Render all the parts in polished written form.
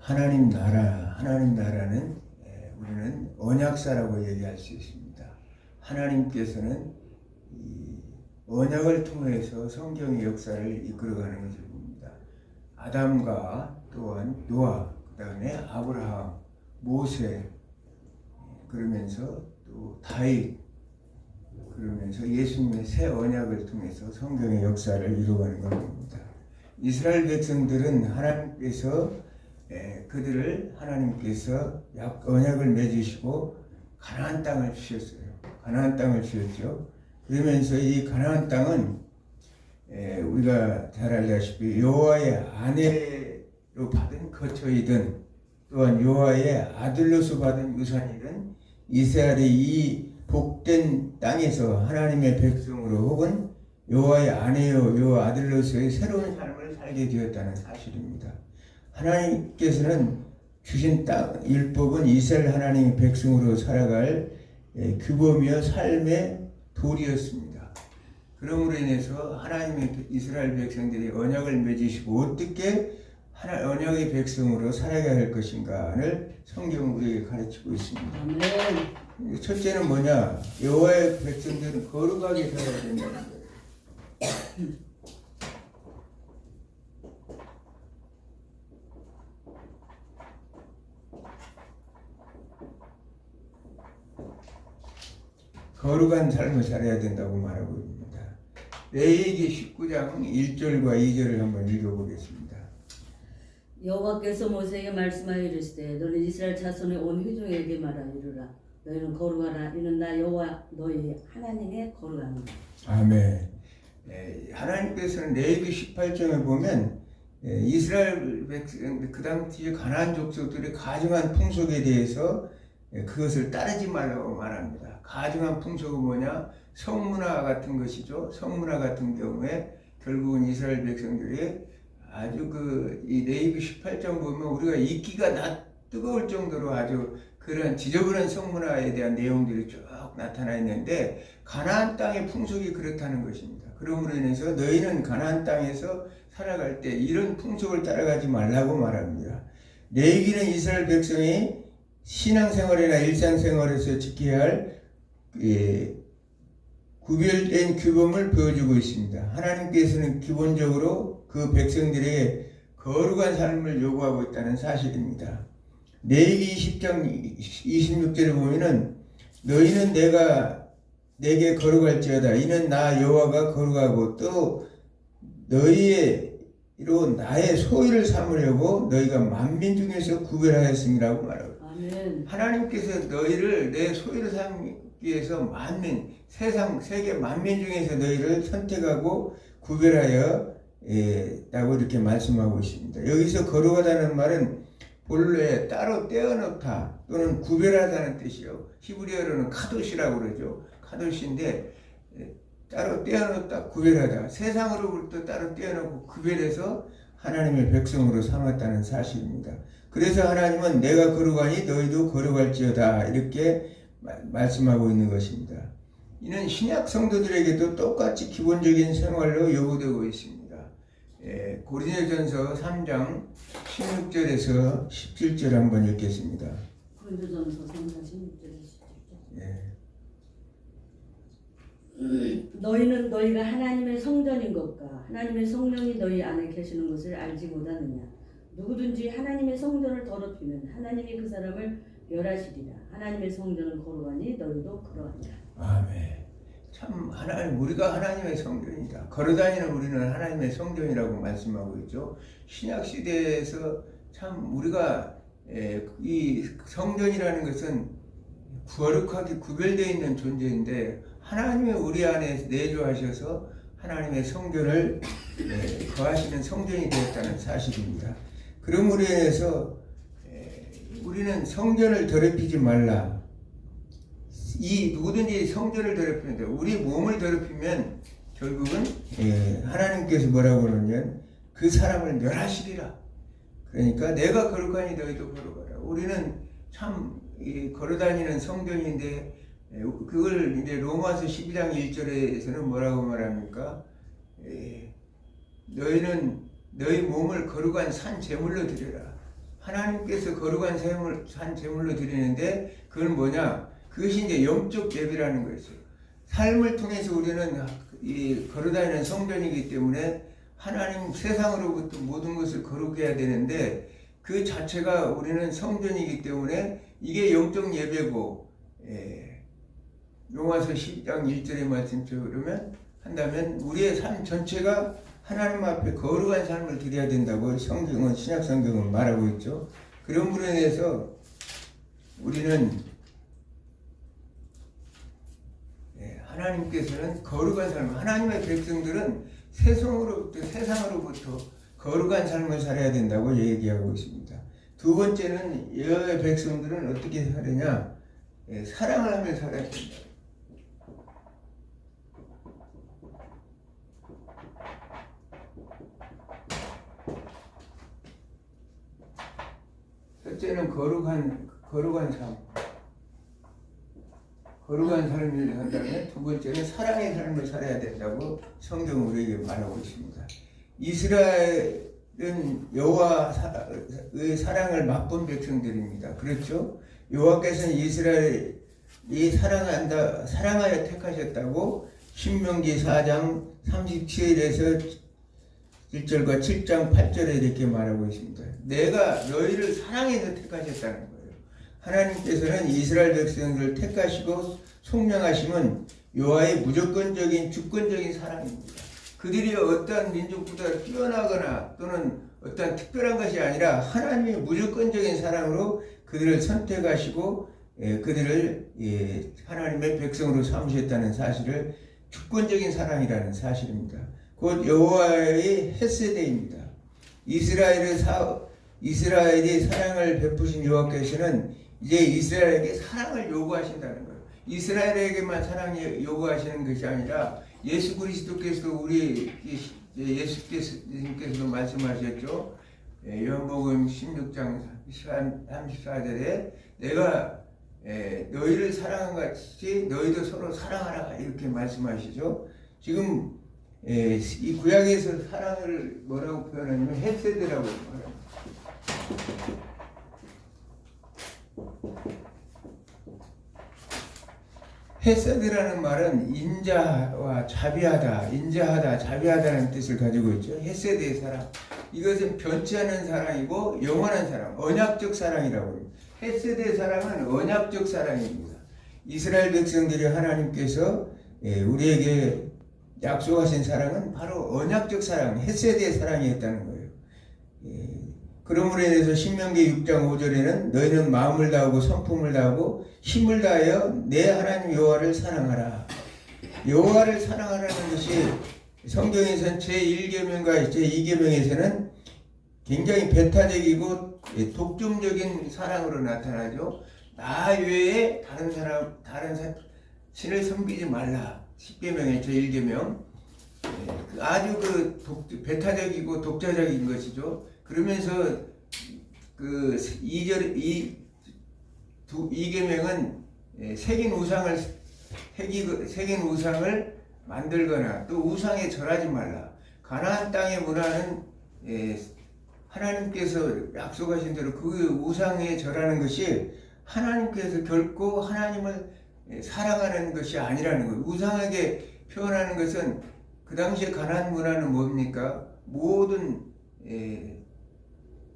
하나님 나라는 우리는 언약사라고 얘기할 수 있습니다. 하나님께서는 이 언약을 통해서 성경의 역사를 이끌어가는 것을 봅니다. 아담과 또한 노아, 그 다음에 아브라함, 모세, 그러면서 또 다윗, 그러면서 예수님의 새 언약을 통해서 성경의 역사를 이루어가는 겁니다. 이스라엘 백성들은 하나님께서 언약을 맺으시고 가나안 땅을 주셨어요. 가나안 땅을 주셨죠. 그러면서 이 가나안 땅은 우리가 잘 알다시피 여호와의 아내로 받은 거처이든 또한 여호와의 아들로서 받은 유산이든 이스라엘이 이 복된 땅에서 하나님의 백성으로 혹은 여호와의 아내요 여호와 아들로서의 새로운 삶을 살게 되었다는 사실입니다. 하나님께서는 주신 땅 율법은 이스라엘 하나님의 백성으로 살아갈 규범이요 삶의 도리였습니다. 그러므로 인해서 하나님의 이스라엘 백성들이 언약을 맺으시고 어떻게 언약의 백성으로 살아가야 할 것인가를 성경은 우리에게 가르치고 있습니다. 아멘. 첫째는 뭐냐? 여호와의 백성들은 거룩하게 살아야 된다는 거예요. 거룩한 삶을 살아야 된다고 말하고 있습니다. 레위기 19장 1절과 2절을 한번 읽어보겠습니다. 여호와께서 모세에게 말씀하여 이르시되 너는 이스라엘 자손의 온 회중에게 말하 이르라 너희는 거룩하라 이는 나 여호와 너희 하나님의 거룩함이라. 아멘. 하나님께서는 레위기 18장에 보면 이스라엘 백성 그 당시에 가나안 족속들의 가증한 풍속에 대해서 그것을 따르지 말라고 말합니다. 가증한 풍속은 뭐냐? 성문화 같은 것이죠. 성문화 같은 경우에 결국은 이스라엘 백성들이 아주 이 레위기 18장 보면 우리가 이끼가 뜨거울 정도로 아주 그런 지저분한 성문화에 대한 내용들이 쭉 나타나 있는데 가나안 땅의 풍속이 그렇다는 것입니다. 그러므로 인해서 너희는 가나안 땅에서 살아갈 때 이런 풍속을 따라가지 말라고 말합니다. 레위기는 이스라엘 백성이 신앙생활이나 일상생활에서 지켜야 할 구별된 규범을 보여주고 있습니다. 하나님께서는 기본적으로 그 백성들에게 거룩한 삶을 요구하고 있다는 사실입니다. 레위기 20장 26절에 보면은 너희는 내게 거룩할지어다 이는 나 여호와가 거룩하고 또 너희로 나의 소유를 삼으려고 너희가 만민 중에서 구별하였음이라고 말하고 아멘. 하나님께서 너희를 내 소유를 삼기 위해서 세계 만민 중에서 너희를 선택하고 구별하여 라고 이렇게 말씀하고 있습니다. 여기서 거룩하다는 말은 본래 따로 떼어놓다 또는 구별하다는 뜻이요. 히브리어로는 카도시라고 그러죠. 카도시인데 따로 떼어놓다 구별하다 세상으로부터 따로 떼어놓고 구별해서 하나님의 백성으로 삼았다는 사실입니다. 그래서 하나님은 내가 거룩하니 너희도 거룩할지어다 이렇게 말씀하고 있는 것입니다. 이는 신약 성도들에게도 똑같이 기본적인 생활로 요구되고 있습니다. 고린도전서 3장 16절에서 17절 한번 읽겠습니다. 고린도전서 3장 16절에서 17절. 너희는 너희가 하나님의 성전인 것과 하나님의 성령이 너희 안에 계시는 것을 알지 못하느냐. 누구든지 하나님의 성전을 더럽히면 하나님이 그 사람을 멸하시리라. 하나님의 성전은 거룩하니 너희도 그러하니라. 아멘. 참 우리가 하나님의 성전이다. 걸어다니는 우리는 하나님의 성전이라고 말씀하고 있죠. 신약 시대에서 참 우리가 이 성전이라는 것은 거룩하게 구별되어 있는 존재인데 하나님이 우리 안에 내주하셔서 하나님의 성전을 거하시는 성전이 되었다는 사실입니다. 그러므로 인해서 우리는 성전을 더럽히지 말라. 누구든지 성전을 더럽히는데 우리 몸을 더럽히면 결국은 하나님께서 뭐라고 그러냐면 그 사람을 멸하시리라. 그러니까 내가 거룩하니 너희도 거룩하라. 우리는 참 걸어다니는 성전인데 그걸 이제 로마서 12장 1절에서는 뭐라고 말합니까? 너희는 너희 몸을 거룩한 산 제물로 드려라. 하나님께서 거룩한 산 제물로 드리는데 그건 뭐냐? 그것이 이제 영적 예배라는 거였어요. 삶을 통해서 우리는 이 걸어다니는 성전이기 때문에 하나님 세상으로부터 모든 것을 거룩해야 되는데 그 자체가 우리는 성전이기 때문에 이게 영적 예배고, 로마서 10장 1절의 말씀처럼 한다면 우리의 삶 전체가 하나님 앞에 거룩한 삶을 드려야 된다고 성경은, 신약 성경은 말하고 있죠. 그런 분에 대해서 우리는 하나님께서는 거룩한 삶, 하나님의 백성들은 세상으로부터 거룩한 삶을 살아야 된다고 얘기하고 있습니다. 두 번째는 여호와의 백성들은 어떻게 살느냐? 사랑을 하며 살아야 된다. 첫째는 거룩한 삶. 거룩한 삶을 한다면 두 번째는 사랑의 삶을 살아야 된다고 성경은 우리에게 말하고 있습니다. 이스라엘은 여호와의 사랑을 맛본 백성들입니다. 그렇죠? 여호와께서는 이스라엘이 사랑하여 택하셨다고 신명기 4장 37에서 1절과 7장 8절에 이렇게 말하고 있습니다. 내가 너희를 사랑해서 택하셨다는 거예요. 하나님께서는 이스라엘 백성들을 택하시고 속량하심은 여호와의 무조건적인 주권적인 사랑입니다. 그들이 어떠한 민족보다 뛰어나거나 또는 어떠한 특별한 것이 아니라 하나님의 무조건적인 사랑으로 그들을 선택하시고 그들을 하나님의 백성으로 삼으셨다는 사실을 주권적인 사랑이라는 사실입니다. 곧 여호와의 헤세드입니다. 이스라엘이 사랑을 베푸신 여호와께서는 이제 이스라엘에게 사랑을 요구하신다는 거예요. 이스라엘에게만 사랑을 요구하시는 것이 아니라 예수 그리스도께서도 우리 예수께서도 말씀하셨죠. 요한복음 16장 34절에 내가 너희를 사랑한 같이 너희도 서로 사랑하라 이렇게 말씀하시죠. 지금 이 구약에서 사랑을 뭐라고 표현하냐면 헤세드라고 말합니다. 헤세드라는 말은 인자와 자비하다, 인자하다, 자비하다는 뜻을 가지고 있죠. 헤세드의 사랑. 이것은 변치 않은 사랑이고 영원한 사랑, 언약적 사랑이라고 합니다. 헤세드의 사랑은 언약적 사랑입니다. 이스라엘 백성들이 하나님께서 우리에게 약속하신 사랑은 바로 언약적 사랑, 헤세드의 사랑이었다는 거예요. 그러므로 인해서 신명기 6장 5절에는 너희는 마음을 다하고 성품을 다하고 힘을 다하여 내 하나님 여호와를 사랑하라. 여호와를 사랑하라는 것이 성경에서는 제1계명과 제2계명에서는 굉장히 배타적이고 독점적인 사랑으로 나타나죠. 나 외에 다른 신을 섬기지 말라. 10계명의 제1계명. 아주 배타적이고 독자적인 것이죠. 그러면서 그 2계명은 새긴 우상을 만들거나 또 우상에 절하지 말라. 가나안 땅의 문화는 하나님께서 약속하신 대로 그 우상에 절하는 것이 하나님께서 결코 하나님을 사랑하는 것이 아니라는 거예요. 우상에게 표현하는 것은 그 당시에 가나안 문화는 뭡니까? 모든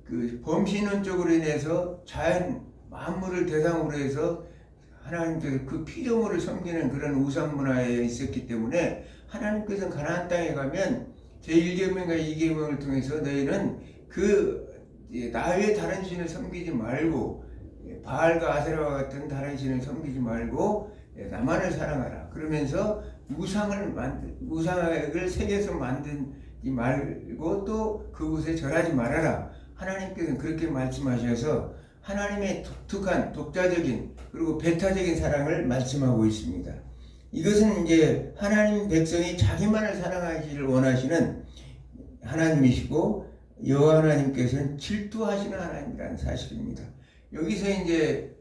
그 범신론적으로 인해서 자연 만물을 대상으로 해서 하나님께서 그 피조물을 섬기는 그런 우상 문화에 있었기 때문에 하나님께서는 가나안 땅에 가면 제1계명과 2계명을 통해서 너희는 나 외에 다른 신을 섬기지 말고 바알과 아세라와 같은 다른 신을 섬기지 말고 나만을 사랑하라. 그러면서 우상을 새겨서 만들지 말고 또 그곳에 절하지 말아라. 하나님께서는 그렇게 말씀하셔서 하나님의 독특한 독자적인 그리고 배타적인 사랑을 말씀하고 있습니다. 이것은 이제 하나님 백성이 자기만을 사랑하기를 원하시는 하나님이시고 여호와 하나님께서는 질투하시는 하나님이라는 사실입니다. 여기서 이제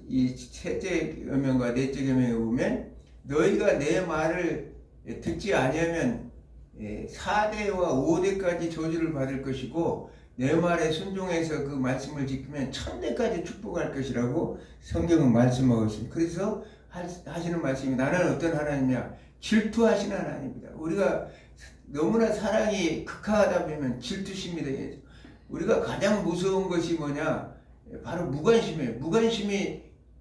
이 셋째 계명과 넷째 계명에 보면 너희가 내 말을 듣지 아니하면 4대와 5대까지 저주를 받을 것이고 내 말에 순종해서 그 말씀을 지키면 천대까지 축복할 것이라고 성경은 말씀하고 있습니다. 그래서 하시는 말씀이 나는 어떤 하나님이야? 질투하시는 하나님입니다. 우리가 너무나 사랑이 극하다 보면 질투심이 우리가 가장 무서운 것이 뭐냐? 바로 무관심이에요.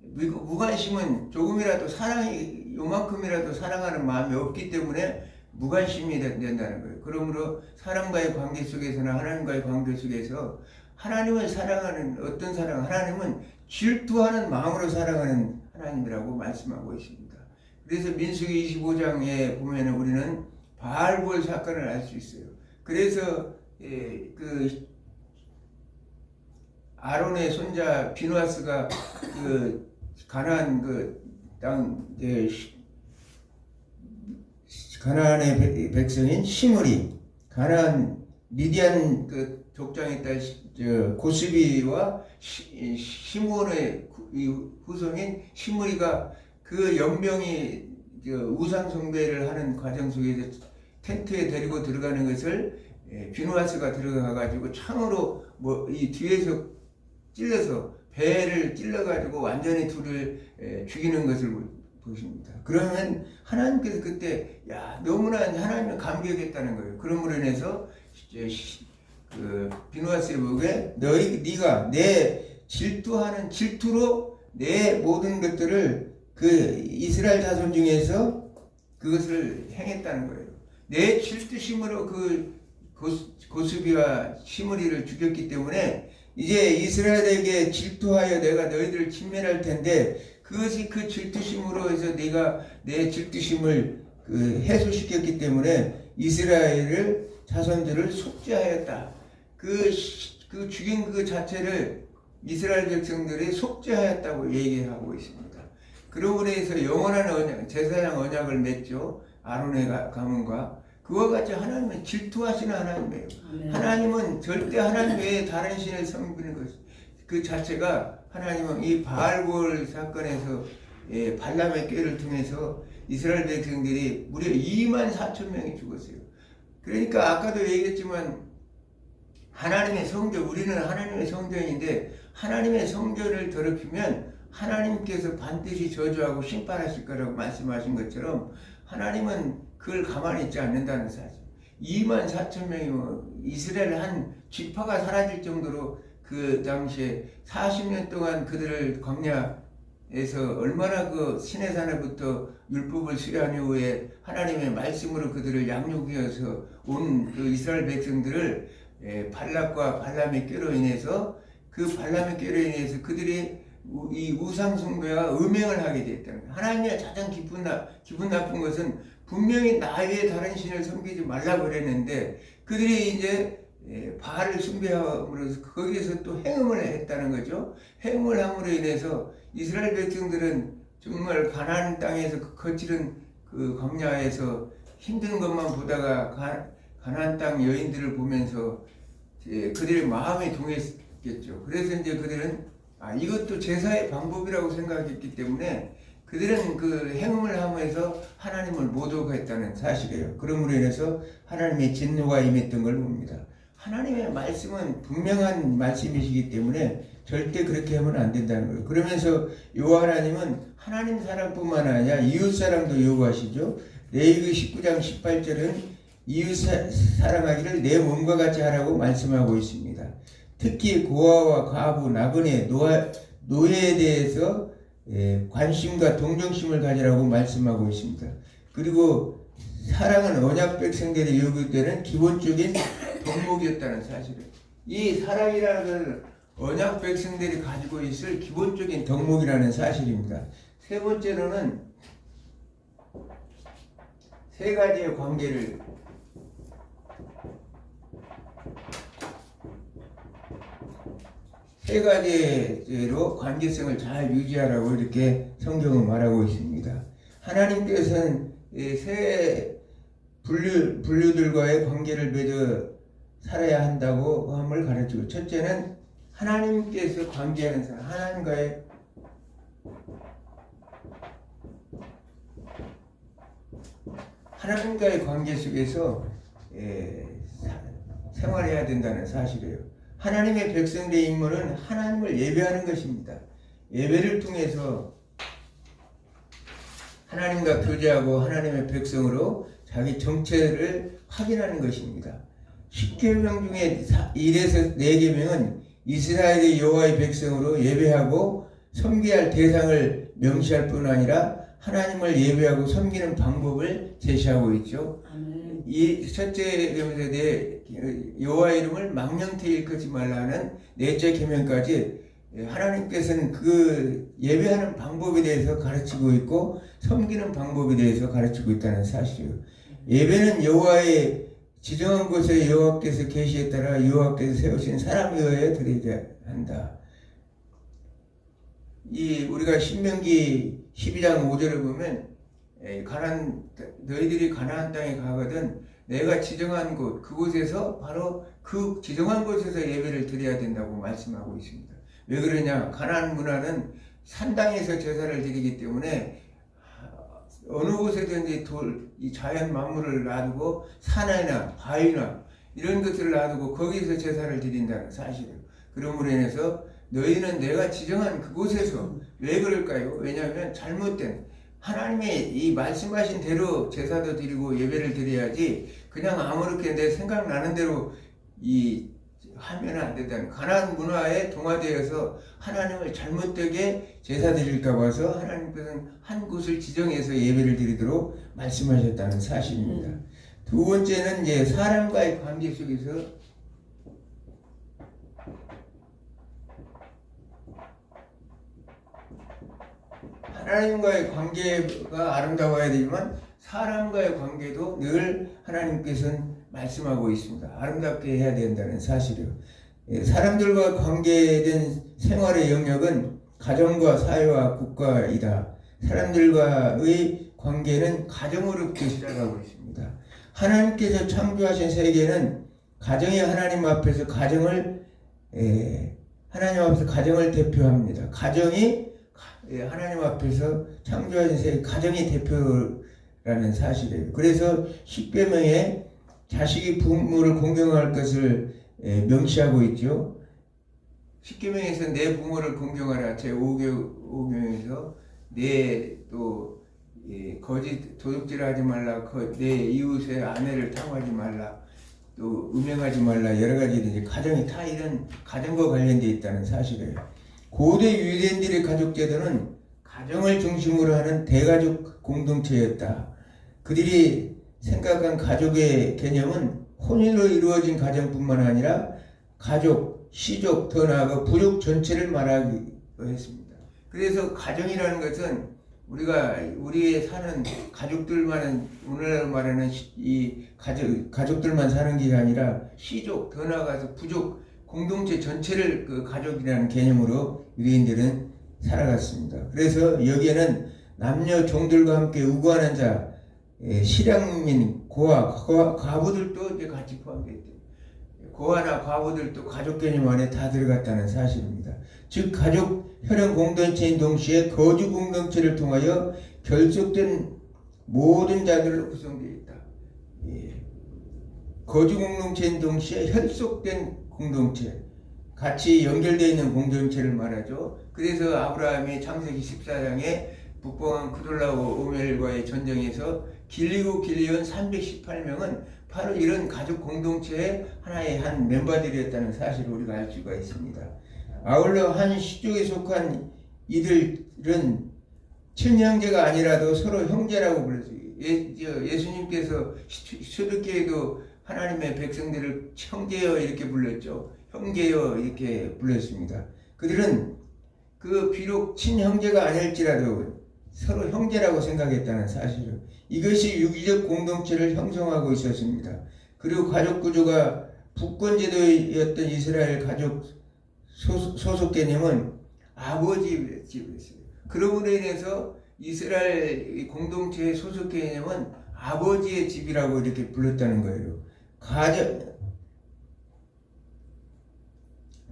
무관심은 조금이라도 사랑이 요만큼이라도 사랑하는 마음이 없기 때문에 무관심이 된다는 거예요. 그러므로 사람과의 관계 속에서나 하나님과의 관계 속에서 하나님을 사랑하는 어떤 사랑, 하나님은 질투하는 마음으로 사랑하는 하나님이라고 말씀하고 있습니다. 그래서 민수기 25장에 보면 우리는 바알볼 사건을 알 수 있어요. 그래서 그 아론의 손자 비누아스가 그 가나안 가나안의 백성인 시므리, 가나안 미디안 그 족장에 딸 고스비와 시므온의 후손인 시므리가 그 연병이 우상 숭배를 하는 과정 속에서 텐트에 데리고 들어가는 것을 비누아스가 들어가 가지고 창으로 이 뒤에서 찔러서 배를 찔러 가지고 완전히 둘을 죽이는 것을 보십니다. 그러면 하나님께서 그때 너무나 하나님을 감격했다는 거예요. 그러므로 인해서 그 비누아스의 보게 네가 내 질투로 내 모든 것들을 그 이스라엘 자손 중에서 그것을 행했다는 거예요. 내 질투심으로 그 고스비와 시므리를 죽였기 때문에 이제 이스라엘에게 질투하여 내가 너희들을 침멸할 텐데 그것이 그 질투심으로 해서 네가 내 질투심을 해소시켰기 때문에 이스라엘을 자손들을 속죄하였다. 그 죽인 그 자체를 이스라엘 백성들이 속죄하였다고 얘기하고 있습니다. 그러므로 해서 영원한 언약, 제사장 언약을 맺죠. 아론의 가문과 그와 같이 하나님은 질투하시는 하나님이에요. 아멘. 하나님은 절대 하나님 외에 다른 신을 섬기는 것 그 자체가 하나님은 이 바알볼 사건에서 발람의 꾀를 통해서 이스라엘 백성들이 무려 24,000명이 죽었어요. 그러니까 아까도 얘기했지만 하나님의 성전, 우리는 하나님의 성전인데 하나님의 성전을 더럽히면 하나님께서 반드시 저주하고 심판하실 거라고 말씀하신 것처럼 하나님은 그걸 가만히 있지 않는다는 사실. 24,000명이면 이스라엘 한 지파가 사라질 정도로 그 당시에 40년 동안 그들을 광야에서 얼마나 그 시내산에부터 율법을 수료한 이후에 하나님의 말씀으로 그들을 양육하여서 온 그 이스라엘 백성들을 발락과 발람의 꾀로 인해서 그 발람의 꾀로 인해서 그들이 이 우상 숭배와 음행을 하게 되었다는 거예요. 하나님의 가장 기분 나쁜 것은 분명히 나 외에 다른 신을 섬기지 말라고 그랬는데 그들이 이제 바알을 숭배함으로써 거기에서 또 행음을 했다는 거죠. 행음을 함으로 인해서 이스라엘 백성들은 정말 가나안 땅에서 거칠은 그 광야에서 힘든 것만 보다가 가나안 땅 여인들을 보면서 그들의 마음이 동했겠죠. 그래서 이제 그들은 이것도 제사의 방법이라고 생각했기 때문에 그들은 그 행음을 하면서 하나님을 모독했다는 사실이에요. 그러므로 인해서 하나님의 진노가 임했던 걸 봅니다. 하나님의 말씀은 분명한 말씀이시기 때문에 절대 그렇게 하면 안 된다는 거예요. 그러면서 요 하나님은 하나님 사랑뿐만 아니라 이웃 사랑도 요구하시죠. 레위기 19장 18절은 이웃 사랑하기를 내 몸과 같이 하라고 말씀하고 있습니다. 특히 고아와 과부, 나그네, 노예에 대해서 관심과 동정심을 가지라고 말씀하고 있습니다. 그리고 사랑은 언약 백성들이 요구되는 기본적인 덕목이었다는 사실을. 이 사랑이라는 언약 백성들이 가지고 있을 기본적인 덕목이라는 사실입니다. 세 번째로는 세 가지의 관계를 세 가지로 관계성을 잘 유지하라고 이렇게 성경은 말하고 있습니다. 하나님께서는 세 분류들과의 관계를 맺어 살아야 한다고 함을 가르치고, 첫째는 하나님께서 관계하는 사람, 하나님과의 관계 속에서 생활해야 된다는 사실이에요. 하나님의 백성들의 임무는 하나님을 예배하는 것입니다. 예배를 통해서 하나님과 교제하고 하나님의 백성으로 자기 정체를 확인하는 것입니다. 10계명 중에 1에서 4계명은 이스라엘의 여호와의 백성으로 예배하고 섬겨야 할 대상을 명시할 뿐 아니라 하나님을 예배하고 섬기는 방법을 제시하고 있죠. 아멘. 이 첫째 계명에서 내 여호와의 이름을 망령되이 일컫지 말라는 넷째 계명까지 하나님께서는 그 예배하는 방법에 대해서 가르치고 있고 섬기는 방법에 대해서 가르치고 있다는 사실이에요. 예배는 여호와의 지정한 곳에 여호와께서 계시에 따라 여호와께서 세우신 사람이어야 드려야 한다. 이 우리가 신명기 12장 5절을 보면 너희들이 가나안 땅에 가거든 내가 지정한 곳 그곳에서 바로 그 지정한 곳에서 예배를 드려야 된다고 말씀하고 있습니다. 왜 그러냐? 가나안 문화는 산 땅에서 제사를 드리기 때문에 어느 곳에든지 이 자연 만물을 놔두고 산이나 바위나 이런 것들을 놔두고 거기서 제사를 드린다는 사실이에요. 그러므로 인해서 너희는 내가 지정한 그곳에서 왜 그럴까요? 왜냐하면 잘못된 하나님의 이 말씀하신 대로 제사도 드리고 예배를 드려야지 그냥 아무렇게 내 생각나는 대로 하면 안 된다는 가나안 문화에 동화되어서 하나님을 잘못되게 제사 드릴까 봐서 하나님께서는 한 곳을 지정해서 예배를 드리도록 말씀하셨다는 사실입니다. 두 번째는 이제 사람과의 관계 속에서 하나님과의 관계가 아름다워야 되지만 사람과의 관계도 늘 하나님께서는 말씀하고 있습니다. 아름답게 해야 된다는 사실이요. 사람들과 관계된 생활의 영역은 가정과 사회와 국가이다. 사람들과의 관계는 가정으로부터 시작하고 있습니다. 하나님께서 창조하신 세계는 가정이 하나님 앞에서 가정을 대표합니다. 가정이 하나님 앞에서 창조하신 세계 가정이 대표라는 사실이에요. 그래서 10계명에 자식이 부모를 공경할 것을 명시하고 있죠. 10계명에서 내 부모를 공경하라. 제5계명에서 내 또 거짓 도둑질하지 말라. 내 이웃의 아내를 탐하지 말라. 또 음행하지 말라. 여러 가지 이제 가정이 다 이런 가정과 관련되어 있다는 사실이에요. 고대 유대인들의 가족 제도는 가정을 중심으로 하는 대가족 공동체였다. 그들이 생각한 가족의 개념은 혼인으로 이루어진 가정뿐만 아니라 가족, 시족, 더 나아가 부족 전체를 말하기도 했습니다. 그래서 가정이라는 것은 우리의 사는 가족들만은 오늘날 말하는 이 가족들만 사는 게 아니라 시족, 더 나아가서 부족, 공동체 전체를 그 가족이라는 개념으로 유대인들은 살아갔습니다. 그래서 여기에는 남녀 종들과 함께 우거하는 자, 실향민, 고아, 과부들도 이제 같이 포함되어 있대요. 고아나 과부들도 가족 개념 안에 다 들어갔다는 사실입니다. 즉 가족 혈연 공동체인 동시에 거주 공동체를 통하여 결속된 모든 자들로 구성되어 있다. 거주 공동체인 동시에 혈속된 공동체, 같이 연결되어 있는 공동체를 말하죠. 그래서 아브라함이 창세기 14장에 북방왕 그돌라고 오멜과의 전쟁에서 길리고 길리온 318명은 바로 이런 가족 공동체의 하나의 한 멤버들이었다는 사실을 우리가 알 수가 있습니다. 아울러 한 시족에 속한 이들은 친형제가 아니라도 서로 형제라고 불렀어요. 예수님께서 초대교회도 하나님의 백성들을 형제여 이렇게 불렀죠. 형제여 이렇게 불렀습니다. 그들은 비록 친형제가 아닐지라도 서로 형제라고 생각했다는 사실을, 이것이 유기적 공동체를 형성하고 있었습니다. 그리고 가족 구조가 북권제도였던 이스라엘 가족 소속 개념은 아버지 집이었어요. 그러므로 인해서 이스라엘 공동체의 소속 개념은 아버지의 집이라고 이렇게 불렀다는 거예요.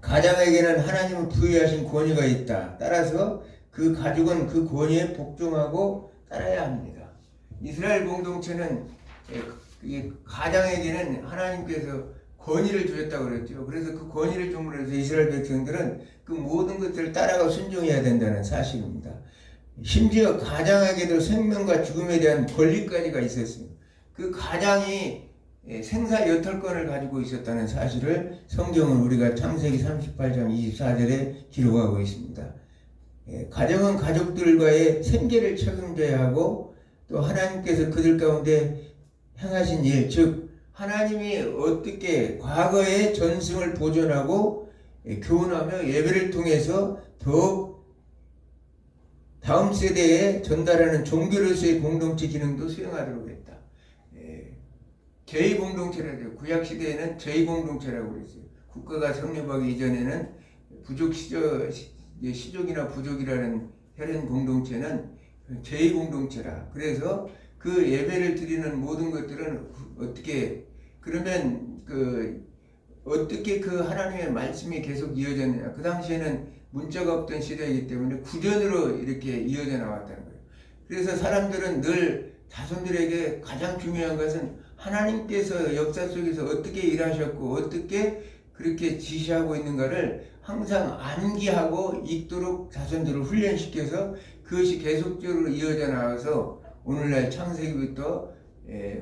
가장에게는 하나님은 부여하신 권위가 있다. 따라서 그 가족은 그 권위에 복종하고 따라야 합니다. 이스라엘 공동체는 가장에게는 하나님께서 권위를 주었다고 그랬죠. 그래서 그 권위를 줌으로 해서 이스라엘 백성들은 그 모든 것들을 따라가 순종해야 된다는 사실입니다. 심지어 가장에게도 생명과 죽음에 대한 권리까지가 있었어요. 그 가장이 생사 여탈권을 가지고 있었다는 사실을 성경은 우리가 창세기 38장 24절에 기록하고 있습니다. 가정은 가족들과의 생계를 책임져야 하고 또 하나님께서 그들 가운데 행하신 일, 즉 하나님이 어떻게 과거의 전승을 보존하고 교훈하며 예배를 통해서 더욱 다음 세대에 전달하는 종교로서의 공동체 기능도 수행하도록 했다. 제2공동체라죠. 구약시대에는 제2공동체라고 그랬어요. 국가가 성립하기 이전에는 시족이나 부족이라는 혈연 공동체는 제2공동체라. 그래서 그 예배를 드리는 모든 것들은 어떻게 그 하나님의 말씀이 계속 이어졌느냐. 그 당시에는 문자가 없던 시대이기 때문에 구전으로 이렇게 이어져 나왔다는 거예요. 그래서 사람들은 늘 자손들에게 가장 중요한 것은 하나님께서 역사 속에서 어떻게 일하셨고 어떻게 그렇게 지시하고 있는가를 항상 암기하고 읽도록 자손들을 훈련시켜서 그것이 계속적으로 이어져 나와서 오늘날 창세기부터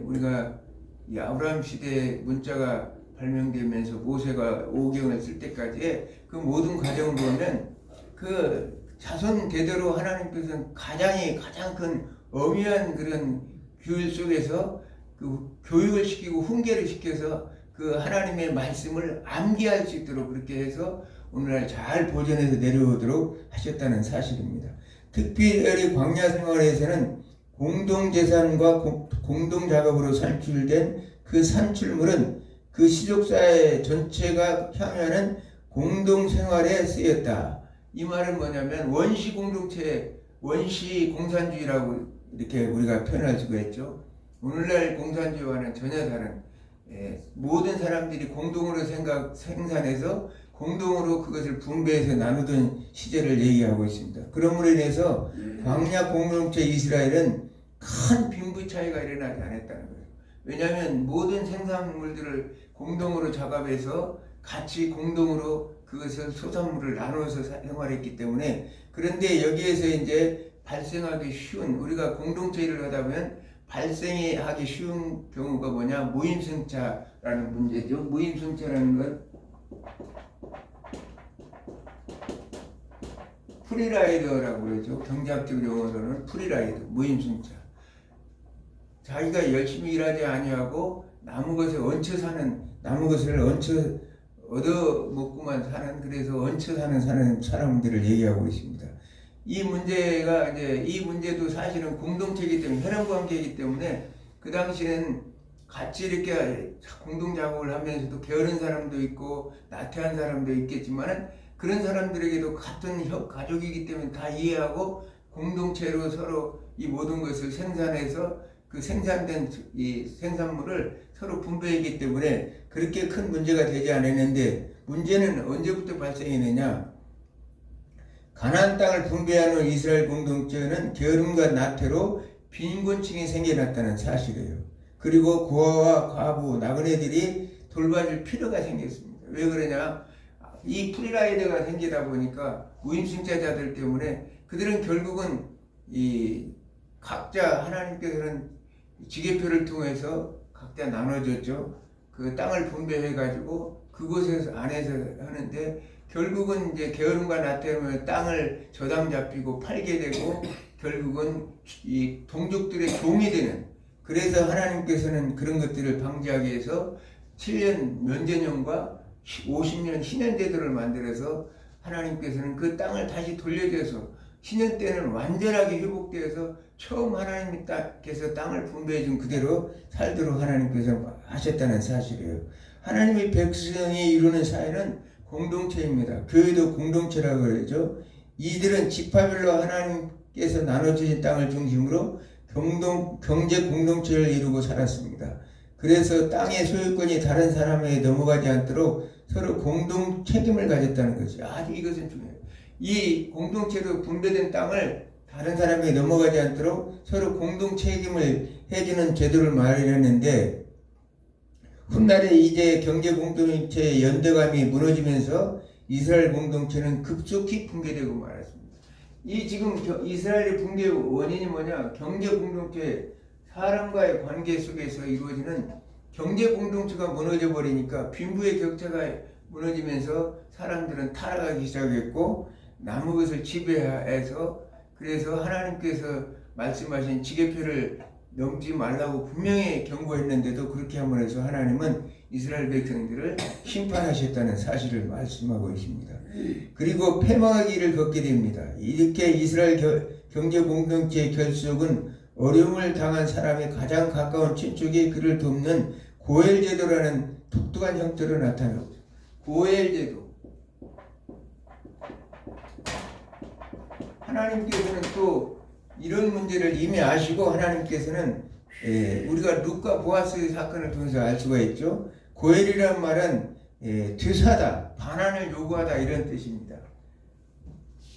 우리가 이 아브라함 시대에 문자가 발명되면서 모세가 오경을 쓸 때까지의 그 모든 과정을 보면 그 자손 대대로 하나님께서는 가장 큰 엄연한 그런 규율 속에서 그 교육을 시키고 훈계를 시켜서 그 하나님의 말씀을 암기할 수 있도록 그렇게 해서 오늘날 잘 보존해서 내려오도록 하셨다는 사실입니다. 특별히 광야 생활에서는 공동재산과 공동작업으로 산출된 그 산출물은 그 시족사회 전체가 향하는 공동생활에 쓰였다. 이 말은 뭐냐면 원시공동체, 원시공산주의라고 이렇게 우리가 표현할 수가 있죠. 오늘날 공산주의와는 전혀 다른 모든 사람들이 공동으로 생산해서 공동으로 그것을 분배해서 나누던 시절을 얘기하고 있습니다. 그러므로 인해서 광야 공동체 이스라엘은 큰 빈부 차이가 일어나지 않았다는 거예요. 왜냐하면 모든 생산물들을 공동으로 작업해서 같이 공동으로 그것을 소산물을 나눠서 생활했기 때문에 그런데 여기에서 이제 발생하기 쉬운 우리가 공동체 일을 하다 보면 발생이 하기 쉬운 경우가 뭐냐 무임승차라는 문제죠. 무임승차라는 건 프리라이더라고 그러죠. 경제학적 용어로는 프리라이더, 무임승차. 자기가 열심히 일하지 아니하고 남은 것을 얹혀 사는, 남은 것을 얹혀 얻어 먹고만 사는, 그래서 얹혀 사는 사람들을 얘기하고 있습니다. 이 문제도 사실은 공동체이기 때문에, 혈연관계이기 때문에 그 당시에는 같이 이렇게 공동작업을 하면서도 게으른 사람도 있고 나태한 사람도 있겠지만 그런 사람들에게도 같은 가족이기 때문에 다 이해하고 공동체로 서로 이 모든 것을 생산해서 그 생산된 이 생산물을 서로 분배하기 때문에 그렇게 큰 문제가 되지 않았는데 문제는 언제부터 발생했느냐. 가나안 땅을 분배하는 이스라엘 공동체는 게으름과 나태로 빈곤층이 생겨났다는 사실이에요. 그리고 고아와 과부, 나그네들이 돌봐줄 필요가 생겼습니다. 왜 그러냐? 이 프리라이더가 생기다 보니까 무임승차자들 때문에 그들은 결국은 이 각자 하나님께서는 지계표를 통해서 각자 나눠줬죠. 그 땅을 분배해가지고 그곳에서 안에서 하는데 결국은 이제 게으름과 나태하면 땅을 저당 잡히고 팔게 되고 결국은 이 동족들의 종이 되는. 그래서 하나님께서는 그런 것들을 방지하기 위해서 7년 면제년과 50년 신년제도를 만들어서 하나님께서는 그 땅을 다시 돌려줘서 신년 때는 완전하게 회복되어서 처음 하나님께서 땅을 분배해준 그대로 살도록 하나님께서 하셨다는 사실이에요. 하나님의 백성이 이루는 사회는 공동체입니다. 교회도 공동체라고 그러죠. 이들은 지파별로 하나님께서 나눠주신 땅을 중심으로 경제 공동체를 이루고 살았습니다. 그래서 땅의 소유권이 다른 사람에게 넘어가지 않도록 서로 공동 책임을 가졌다는 것이 아주 이것은 중요해요. 이 공동체로 분배된 땅을 다른 사람에게 넘어가지 않도록 서로 공동 책임을 해주는 제도를 마련했는데 훗날에 이제 경제 공동체의 연대감이 무너지면서 이스라엘 공동체는 급속히 붕괴되고 말았습니다. 이 지금 이스라엘의 붕괴 원인이 뭐냐? 경제 공동체 사람과의 관계 속에서 이루어지는 경제 공동체가 무너져 버리니까 빈부의 격차가 무너지면서 사람들은 타락하기 시작했고 남의 것을 지배해서 그래서 하나님께서 말씀하신 지계표를 넘지 말라고 분명히 경고했는데도 그렇게 함으로써 하나님은 이스라엘 백성들을 심판하셨다는 사실을 말씀하고 있습니다. 그리고 패망의 길을 걷게 됩니다. 이렇게 이스라엘 경제 공동체의 결속은 어려움을 당한 사람의 가장 가까운 친족이 그를 돕는 고엘제도라는 독특한 형태로 나타나고 고엘제도. 하나님께서는 또 이런 문제를 이미 아시고 하나님께서는 우리가 룻과 보아스 사건을 통해서 알 수가 있죠. 고엘이란 말은 되사다, 반환을 요구하다 이런 뜻입니다.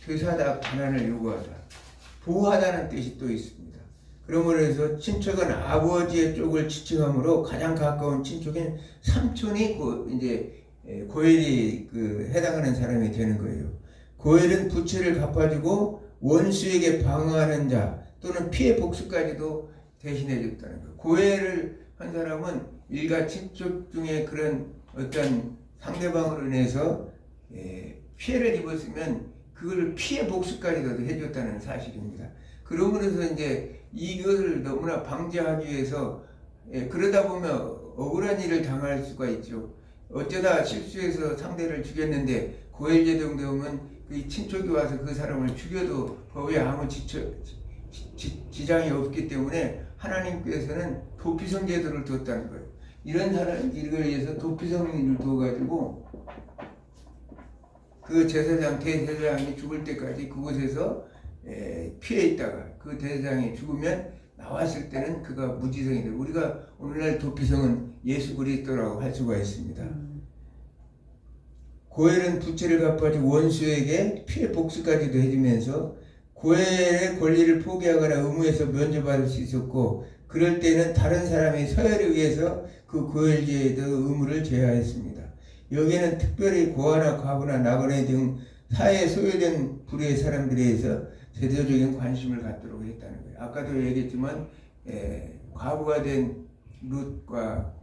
되사다, 반환을 요구하다. 보호하다는 뜻이 또 있습니다. 그러므로 해서 친척은 아버지의 쪽을 지칭함으로 가장 가까운 친척인 삼촌이 이제 고엘이 해당하는 사람이 되는 거예요. 고엘은 부채를 갚아주고 원수에게 방어하는 자 또는 피해 복수까지도 대신해 줬다는 거예요. 고엘을 한 사람은 일가 친척 중에 그런 어떤 상대방으로 인해서 피해를 입었으면 그걸 피해 복수까지도 해줬다는 사실입니다. 그러면서 이제 이것을 너무나 방지하기 위해서 그러다 보면 억울한 일을 당할 수가 있죠. 어쩌다 실수해서 상대를 죽였는데 고엘제 정도 되면 그 친척이 와서 그 사람을 죽여도 법에 아무 지장이 없기 때문에 하나님께서는 도피성 제도를 뒀다는 거예요. 이런 사람들을 위해서 도피성을 둬가지고 그 제사장 대제사장이 죽을 때까지 그곳에서 피해 있다가 그 대제사장이 죽으면 나왔을 때는 그가 무지성이 되고 우리가 오늘날 도피성은 예수 그리스도라고 할 수가 있습니다. 고엘은 부채를 갚아주고 원수에게 피해 복수까지도 해주면서 고엘의 권리를 포기하거나 의무에서 면제받을 수 있었고 그럴 때는 다른 사람의 서열에 의해서 그 고엘제의 의무를 제하했습니다. 여기에는 특별히 고아나 과부나 나그네 등 사회에 소외된 불의의 사람들에 대해서 제도적인 관심을 갖도록 했다는 거예요. 아까도 얘기했지만 과부가 된 룻과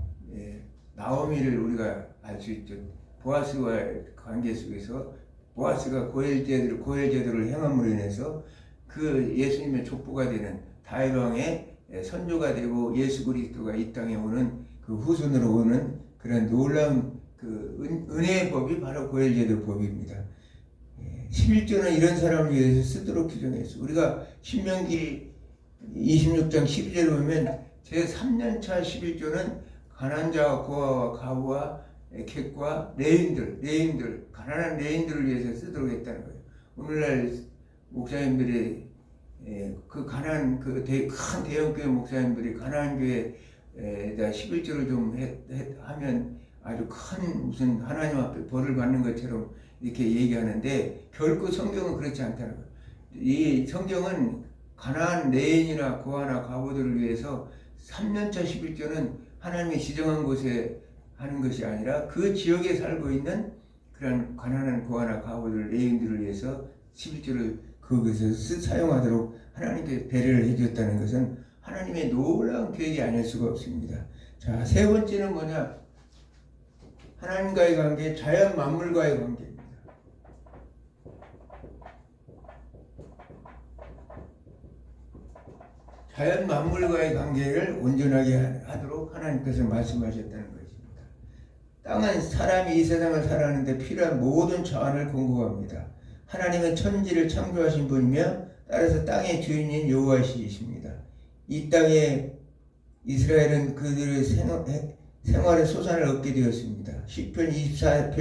나오미를 우리가 알 수 있죠. 보아스와의 관계 속에서 보아스가 고엘제도를 행함으로 인해서 그 예수님의 족보가 되는 다윗 왕의 선조가 되고 예수 그리스도가 이 땅에 오는 그 후손으로 오는 그런 놀라운 그 은혜의 법이 바로 고엘제도 법입니다. 11조는 이런 사람을 위해서 쓰도록 규정했어. 우리가 신명기 26장 12절을 보면 제3년차 11조는 가난자와 고아와 가부와 객과 레인들, 가난한 레인들을 위해서 쓰도록 했다는 거예요. 오늘날 목사님들이 그 가난 큰 대형교회 목사님들이 가난한 교회에다 11조를 좀 하면 아주 큰 무슨 하나님 앞에 벌을 받는 것처럼 이렇게 얘기하는데 결코 성경은 그렇지 않다는 거예요. 이 성경은 가난한 레인이나 고아나 가부들을 위해서 3년차 11조는 하나님이 지정한 곳에 하는 것이 아니라 그 지역에 살고 있는 그런 가난한 고아나 가부들 레인들을 위해서 11조를 그것에서 사용하도록 하나님께 배려를 해줬다는 것은 하나님의 놀라운 계획이 아닐 수가 없습니다. 자, 세 번째는 뭐냐? 하나님과의 관계, 자연 만물과의 관계입니다. 자연 만물과의 관계를 온전하게 하도록 하나님께서 말씀하셨다는 것입니다. 땅은 사람이 이 세상을 살아가는데 필요한 모든 자원을 공급합니다. 하나님은 천지를 창조하신 분이며 따라서 땅의 주인인 여호와이십니다. 이 땅에 이스라엘은 그들의 생활의 소산을 얻게 되었습니다. 시편 24편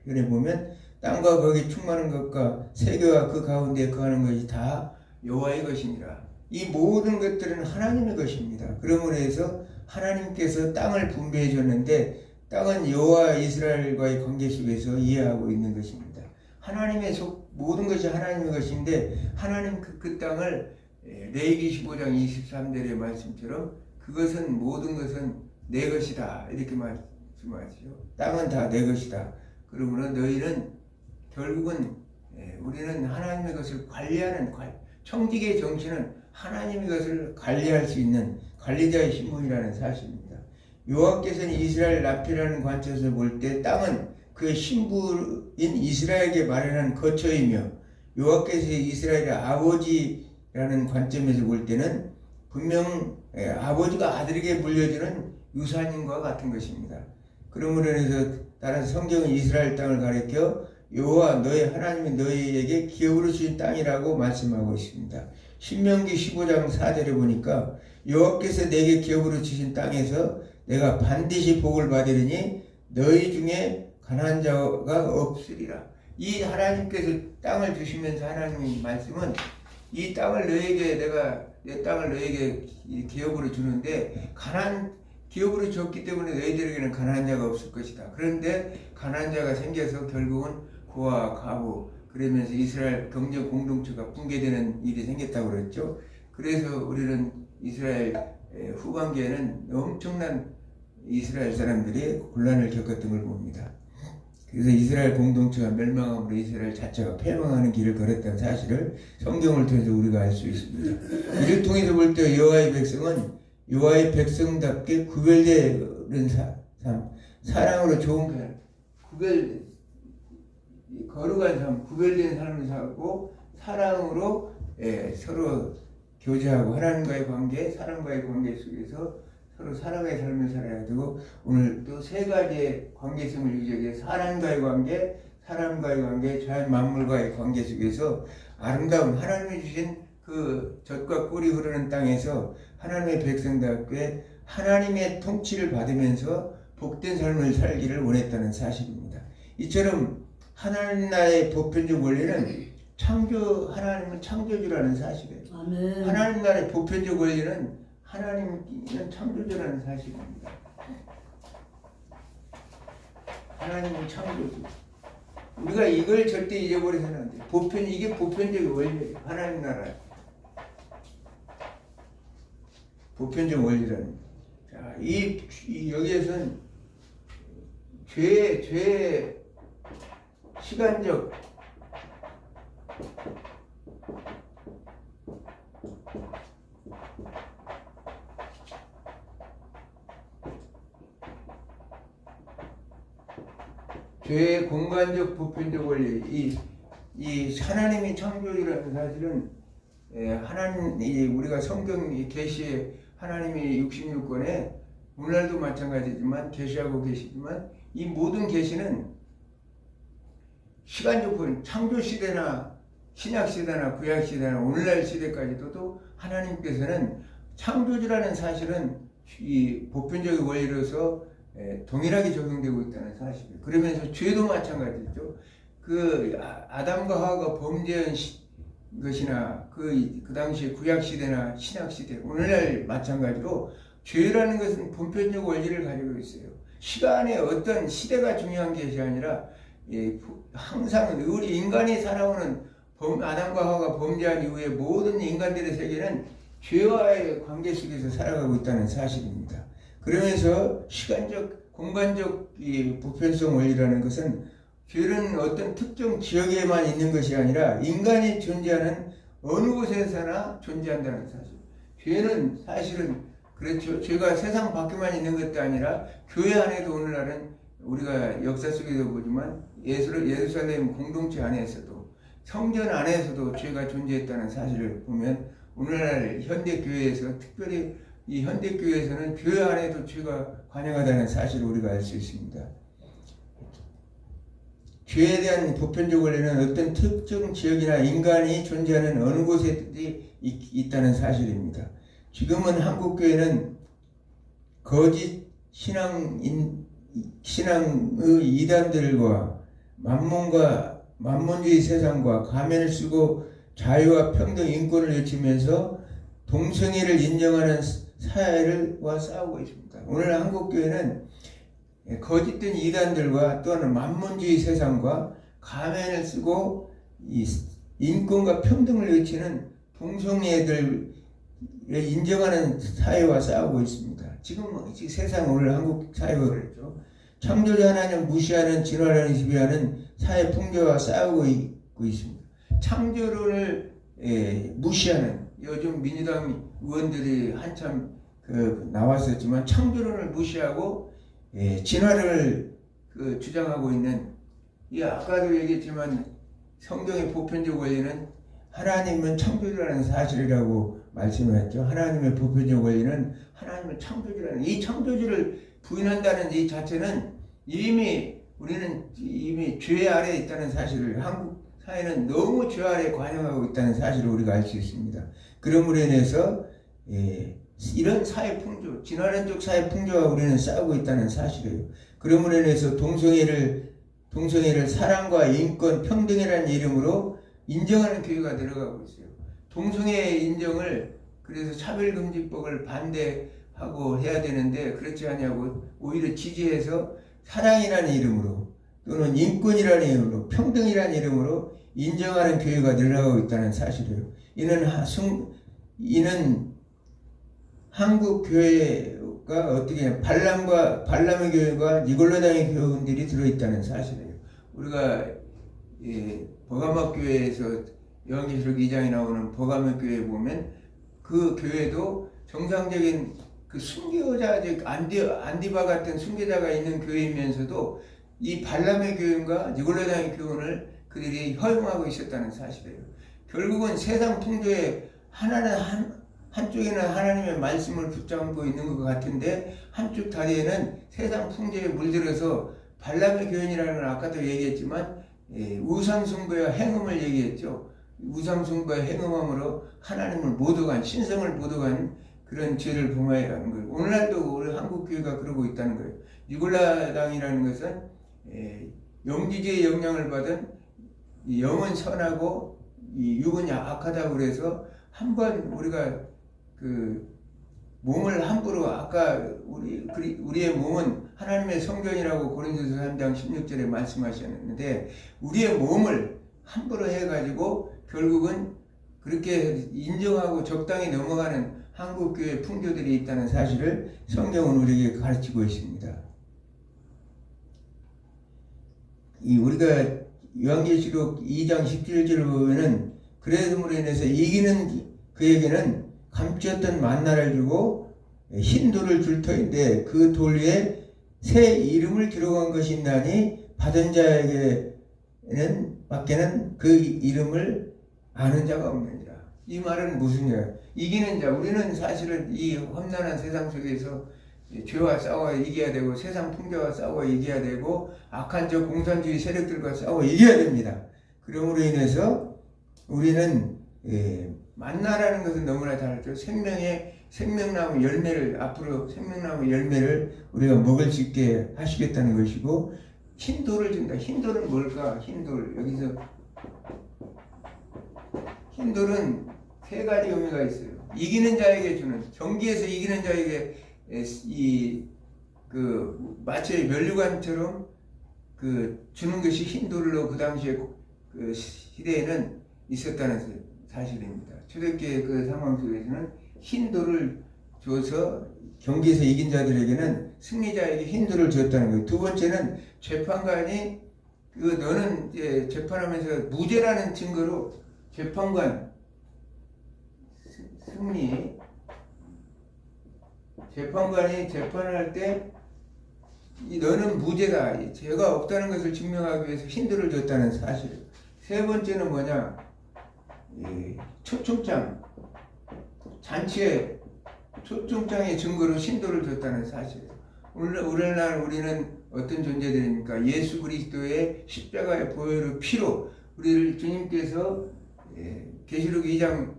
1편에 보면 땅과 거기 충만한 것과 세계와 그 가운데 거하는 것이 다 여호와의 것이니라. 이 모든 것들은 하나님의 것입니다. 그러므로 해서 하나님께서 땅을 분배해 줬는데 땅은 여호와 이스라엘과의 관계 속에서 이해하고 있는 것입니다. 하나님의 모든 것이 하나님의 것인데 하나님 그 땅을 레위기 15장 23절의 말씀처럼 그것은 모든 것은 내 것이다 이렇게 말씀하시죠. 땅은 다 내 것이다. 그러므로 너희는 결국은 우리는 하나님의 것을 관리하는 청지기의 정신은 하나님의 것을 관리할 수 있는 관리자의 신분이라는 사실입니다. 여호와께서는 이스라엘 납치라는 관점에서 볼 때 땅은 그의 신부인 이스라엘에게 마련한 거처이며 여호와께서 이스라엘의 아버지라는 관점에서 볼 때는 분명 아버지가 아들에게 물려주는 유산인과 같은 것입니다. 그러므로 해서 따라서 성경은 이스라엘 땅을 가리켜 여호와 너희 하나님이 너희에게 기업으로 주신 땅이라고 말씀하고 있습니다. 신명기 15장 4절에 보니까 여호와께서 내게 기업으로 주신 땅에서 내가 반드시 복을 받으리니 너희 중에 가난한 자가 없으리라. 이 하나님께서 땅을 주시면서 하나님의 말씀은 이 땅을 너에게 내 땅을 너에게 기업으로 주는데 기업으로 줬기 때문에 너희들에게는 가난한 자가 없을 것이다. 그런데 가난한 자가 생겨서 결국은 고아 가부 그러면서 이스라엘 경제 공동체가 붕괴되는 일이 생겼다고 그랬죠. 그래서 우리는 이스라엘 후반기에는 엄청난 이스라엘 사람들이 곤란을 겪었던 걸 봅니다. 그래서 이스라엘 공동체가 멸망함으로 이스라엘 자체가 패망하는 길을 걸었다는 사실을 성경을 통해서 우리가 알 수 있습니다. 이를 통해서 볼 때 여호와의 백성은 여호와의 백성답게 구별되는 삶, 사랑으로 좋은 거룩한 삶, 구별된 삶을 살고 사랑으로 서로 교제하고 하나님과의 관계, 사람과의 관계 속에서 서로 사랑의 삶을 살아야 되고 오늘 또 세 가지의 관계성을 유지하기 위해 사람과의 관계, 사람과의 관계, 자연 만물과의 관계 속에서 아름다운 하나님이 주신 그 젖과 꿀이 흐르는 땅에서 하나님의 백성답게 하나님의 통치를 받으면서 복된 삶을 살기를 원했다는 사실입니다. 이처럼 하나님 나라의 보편적 원리는 하나님은 창조주라는 사실이에요. 아멘. 하나님 나라의 보편적 원리는 하나님은 창조주라는 사실입니다. 하나님은 창조주. 우리가 이걸 절대 잊어버려서는 안 돼요. 이게 보편적 원리예요. 하나님 나라. 보편적 원리라는. 자, 여기에서는 죄의 시간적 죄의 공간적 보편적 원리, 이 하나님이 창조주라는 사실은 우리가 성경 계시에 하나님이 66권에 오늘날도 마찬가지지만 계시하고 계시지만 이 모든 계시는 시간적 보편, 창조 시대나 신약 시대나 구약 시대나 오늘날 시대까지도 하나님께서는 창조주라는 사실은 이 보편적인 원리로서 동일하게 적용되고 있다는 사실이에요. 그러면서 죄도 마찬가지죠. 그 아담과 하와가 범죄한 것이나 그 당시에 구약 시대나 신약 시대, 오늘날 마찬가지로 죄라는 것은 보편적 원리를 가지고 있어요. 시간의 어떤 시대가 중요한 것이 아니라 항상 우리 인간이 살아오는 아담과 하와가 범죄한 이후에 모든 인간들의 세계는 죄와의 관계 속에서 살아가고 있다는 사실입니다. 그러면서 시간적, 공간적 이 보편성 원리라는 것은 죄는 어떤 특정 지역에만 있는 것이 아니라 인간이 존재하는 어느 곳에서나 존재한다는 사실. 죄는 사실은 그렇죠. 죄가 세상 밖에만 있는 것도 아니라 교회 안에도 오늘날은 우리가 역사 속에서 보지만 예루살렘 공동체 안에서도 성전 안에서도 죄가 존재했다는 사실을 보면 오늘날 현대교회에서 특별히 이 현대교회에서는 교회 안에도 죄가 관영하다는 사실을 우리가 알 수 있습니다. 죄에 대한 보편적 원리는 어떤 특정 지역이나 인간이 존재하는 어느 곳에든지 있다는 사실입니다. 지금은 한국교회는 거짓 신앙의 이단들과 만몬주의 세상과 가면을 쓰고 자유와 평등 인권을 외치면서 동성애를 인정하는 사회와 싸우고 있습니다. 오늘 한국교회는 거짓된 이단들과 또는 만몬주의 세상과 가면을 쓰고 인권과 평등을 외치는 동성애들 인정하는 사회와 싸우고 있습니다. 지금 세상 오늘 한국 사회가 그랬죠. 창조주 하나님 무시하는 진화론을 지배하는 사회 풍조와 싸우고 있고 있습니다. 창조론을 무시하는 요즘 민주당 의원들이 한참 나왔었지만 창조론을 무시하고 진화론을 주장하고 있는 아까도 얘기했지만 성경의 보편적 원리는 하나님은 창조주라는 사실이라고 말씀했죠. 하나님의 보편적 원리는 하나님은 창조주라는 이 창조주를 부인한다는 이 자체는 우리는 이미 죄 아래에 있다는 사실을 한국 사회는 너무 죄 아래에 관영하고 있다는 사실을 우리가 알 수 있습니다. 그러므로 인해서 이런 사회 풍조, 진화론적 사회 풍조와 우리는 싸우고 있다는 사실이에요. 그러므로 인해서 동성애를 사랑과 인권, 평등이라는 이름으로 인정하는 교회가 늘어가고 있어요. 동성애 인정을 그래서 차별금지법을 반대하고 해야 되는데 그렇지 않냐고 오히려 지지해서 사랑이라는 이름으로 또는 인권이라는 이름으로 평등이라는 이름으로 인정하는 교회가 늘어가고 있다는 사실이에요. 이는 한국 교회가 어떻게 발람의 교회가 니골라당의 교훈들이 들어있다는 사실이에요. 우리가 버가목 교회에서 요한계시록 2장에 나오는 버가목 교회에 보면 그 교회도 정상적인 그 순교자적 안디바 같은 순교자가 있는 교회이면서도 이 발람의 교훈과 니골라당의 교훈을 그들이 허용하고 있었다는 사실이에요. 결국은 세상 풍조에 한쪽에는 하나님의 말씀을 붙잡고 있는 것 같은데 한쪽 다리에는 세상 풍조에 물들어서 발람의 교훈이라는 건 아까도 얘기했지만 우상숭배와 행음을 얘기했죠. 우상숭배와 행음함으로 하나님을 모독한 신성을 모독한 그런 죄를 범하여 하는 거예요. 오늘날도 우리 한국교회가 그러고 있다는 거예요. 니골라당이라는 것은 영지주의 영향을 받은 영은 선하고 육은 악하다고 그래서 한번 우리가 몸을 함부로 아까 우리의 몸은 하나님의 성전이라고 고린도서 3장 16절에 말씀하셨는데 우리의 몸을 함부로 해가지고 결국은 그렇게 인정하고 적당히 넘어가는 한국교회 풍조들이 있다는 사실을 성경은 우리에게 가르치고 있습니다. 우리가 요한계시록 2장 17절을 보면은 그래서로 인해서 이기는 그에게는 감추었던 만나를 주고 흰 돌을 줄 터인데 그 돌 위에 새 이름을 기록한 것이 있나니 받은 자에게는 밖에는 그 이름을 아는 자가 없느니라. 이 말은 무슨 얘기야? 이기는 자, 우리는 사실은 이 험난한 세상 속에서 죄와 싸워 이겨야 되고 세상 풍조와 싸워 이겨야 되고 악한 저 공산주의 세력들과 싸워 이겨야 됩니다. 그러므로 인해서 우리는 만나라는 것은 너무나 잘 알죠. 생명나무 열매를 앞으로 생명나무 열매를 우리가 먹을 수 있게 하시겠다는 것이고 흰 돌을 준다. 흰 돌은 뭘까? 흰 돌 여기서 흰 돌은 세 가지 의미가 있어요. 이기는 자에게 주는 경기에서 이기는 자에게 마치 면류관처럼 주는 것이 흰 돌로 그 당시에 그 시대에는 있었다는 사실입니다. 초대교회 그 상황 속에서는 흰 돌을 줘서 경기에서 이긴 자들에게는 승리자에게 흰 돌을 줬다는 거예요. 두 번째는 재판관이 너는 이제 재판하면서 무죄라는 증거로 재판관이 재판을 할 때 너는 무죄다. 죄가 없다는 것을 증명하기 위해서 흰 돌을 줬다는 사실. 세 번째는 뭐냐? 초청장. 잔치에 초청장의 증거로 흰 돌을 줬다는 사실. 오늘날 우리는 어떤 존재들입니까? 예수 그리스도의 십자가의 보혈의 피로 우리를 주님께서 계시록 20장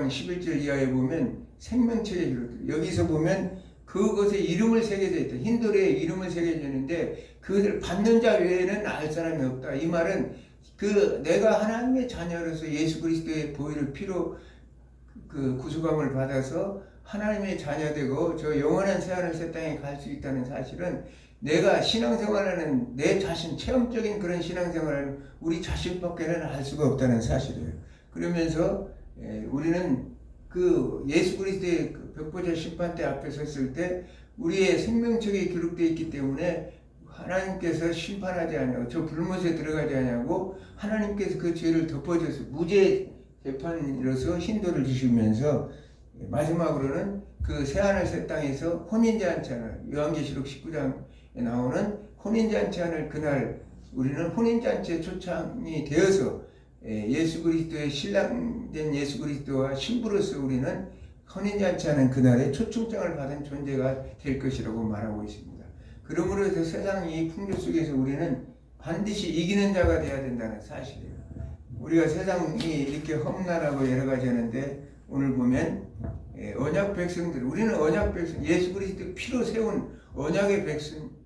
20장 이하에 보면 생명체의 기록 여기서 보면 그것에 이름을 새겨져 있다. 흰돌에 이름을 새겨져 있는데 그것을 받는 자 외에는 알 사람이 없다. 이 말은 내가 하나님의 자녀로서 예수 그리스도의 보혈의 피로 구속함을 받아서 하나님의 자녀되고 저 영원한 새하늘 새 땅에 갈 수 있다는 사실은 내가 신앙생활하는 내 자신 체험적인 그런 신앙생활을 우리 자신밖에는 알 수가 없다는 사실이에요. 그러면서 우리는 그 예수 그리스도의 그 벽보자 심판대 앞에 섰을 때 우리의 생명책이 기록되어 있기 때문에 하나님께서 심판하지 않냐고, 저 불못에 들어가지 않냐고 하나님께서 그 죄를 덮어줘서 무죄 재판으로서 hin도를 주시면서 마지막으로는 그 새하늘 새 땅에서 혼인잔치하는, 요한계시록 19장에 나오는 혼인잔치하는 그날 우리는 혼인잔치의 초창이 되어서 예수 그리스도의 신랑된 예수 그리스도와 신부로서 우리는 혼인잔치하는 그날에 초청장을 받은 존재가 될 것이라고 말하고 있습니다. 그러므로 해서 세상 이 풍조 속에서 우리는 반드시 이기는 자가 되어야 된다는 사실이에요. 우리가 세상이 이렇게 험난하고 여러 가지 하는데 오늘 보면 언약 백성들, 우리는 언약 백성, 예수 그리스도 피로 세운 언약의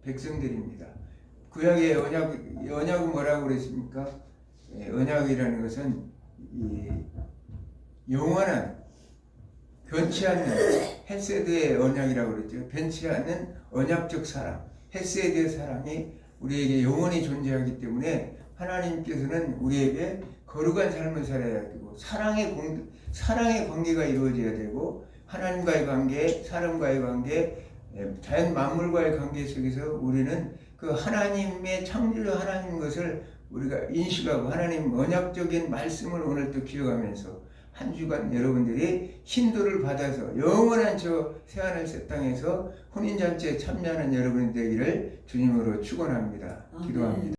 백성들입니다. 구약의 언약은 뭐라고 그랬습니까? 언약이라는 것은 영원한 변치 않는 헤세드의 언약이라고 그랬죠. 변치 않는 언약적 사랑, 헤세드의 사랑이 우리에게 영원히 존재하기 때문에 하나님께서는 우리에게 거룩한 삶을 살아야 되고 사랑의 관계가 이루어져야 되고 하나님과의 관계, 사람과의 관계, 자연 만물과의 관계 속에서 우리는 그 하나님의 창조주 하나님 것을 우리가 인식하고 하나님 언약적인 말씀을 오늘 또 기억하면서 한 주간 여러분들이 힌도를 받아서 영원한 저 새하늘 새 땅에서 혼인잔치에 참여하는 여러분이 되기를 주님으로 축원합니다. 기도합니다.